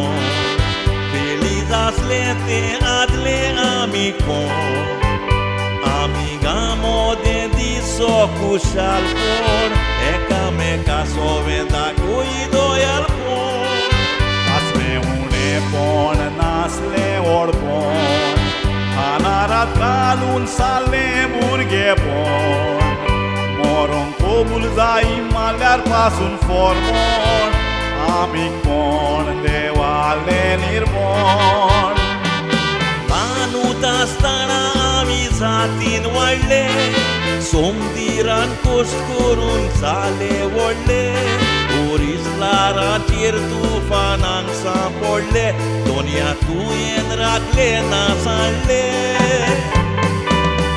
bon. Felizas lete adle amicon. Amigamo de diso cushal por. Eka meka sovenda cuido al por. Asme une pon nasle orbon. Anarat kalun sale murge pon. Moron cobul zai malar pasun formon. Amic pon de oale nirbon. Manuta stara amizat in oale. Somdiran coscorun sale oale. Uris lara certu fanang sa porle. Donia tu en ragle na sale.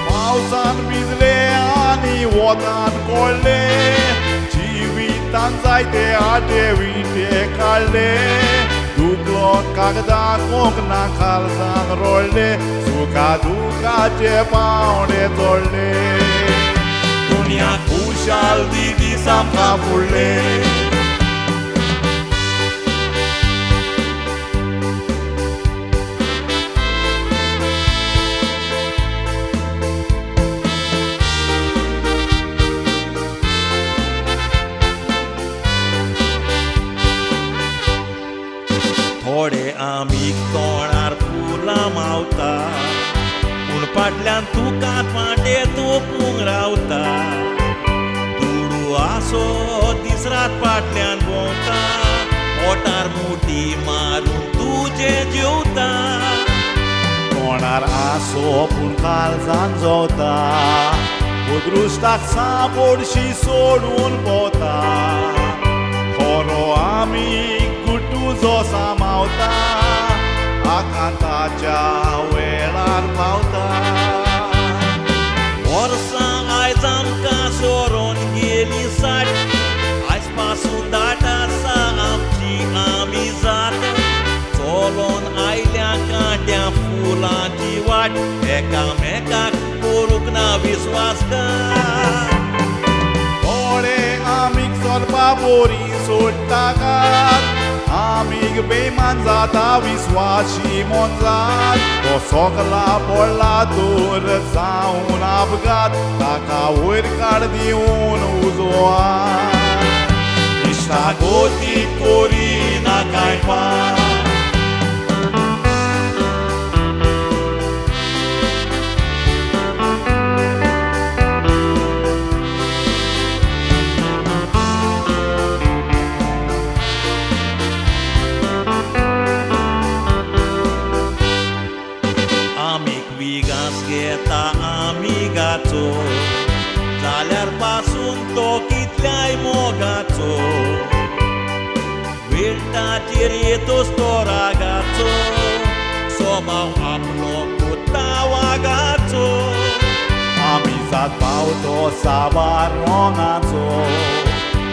Pausan bizle ani wotan kolle. Jivitan zaite ate vite kalle. Duklo kagda kokna khalsan rolle. Suka duka ce paune tolle. Dunia kushal didi samka fulle. Thode amic tonar pula mauta. Un patlan tu cat pade tu pungrauta. Tudu aso disrat patlan bonta. Otar muti marun tuje jota. Tonar aso pun kalzan jota. Udrustak sabor și sodun bota. Horo amic Zo samauta, a canta ceauelar pauta. Orsa ai zam ca soron gelisat, ai spasun data sa amchi amizat. Solon ai leaca de-a fula jivat, eka meka poruk na viswasca. Ore amic sorba bori sotakat. Amic bemanzat a viswat și monzat. O socla polatur sa un abgat. Dacă urcar de un uzoar. Nișta goti corina caipan. Amigato, zaler pasun tokitleai mogato. Vilta tirito sto ragazzo, somau aplo putawagato. Amizat pauto sabaronazzo,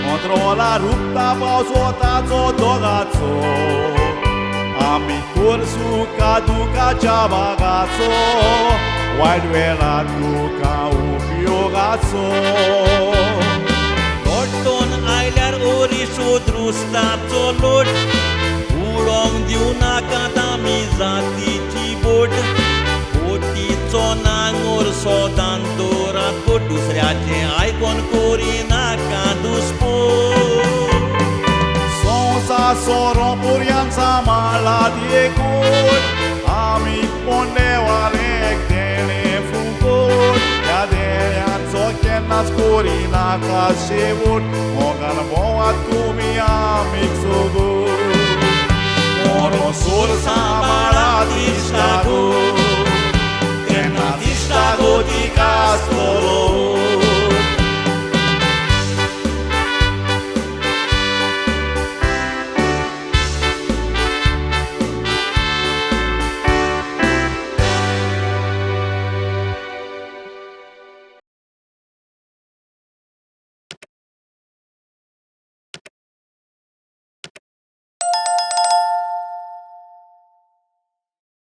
controla rupta pausotazzo dogazzo. Amic cursu caduca ciabagazzo. Wide vela tu ca upiogazo. Norton ailar ori sudrustato lord. Urong di una cadamizati cibod. Potizzo nangor sodandorat podus reace ai con corina cadus po. Sonsa soron purianza maladie cur. Amic pondeoare Nascorina ca sevut, mogan boa tu mi amic sogut. Moro sursa maradista go, tenatista go di castolo.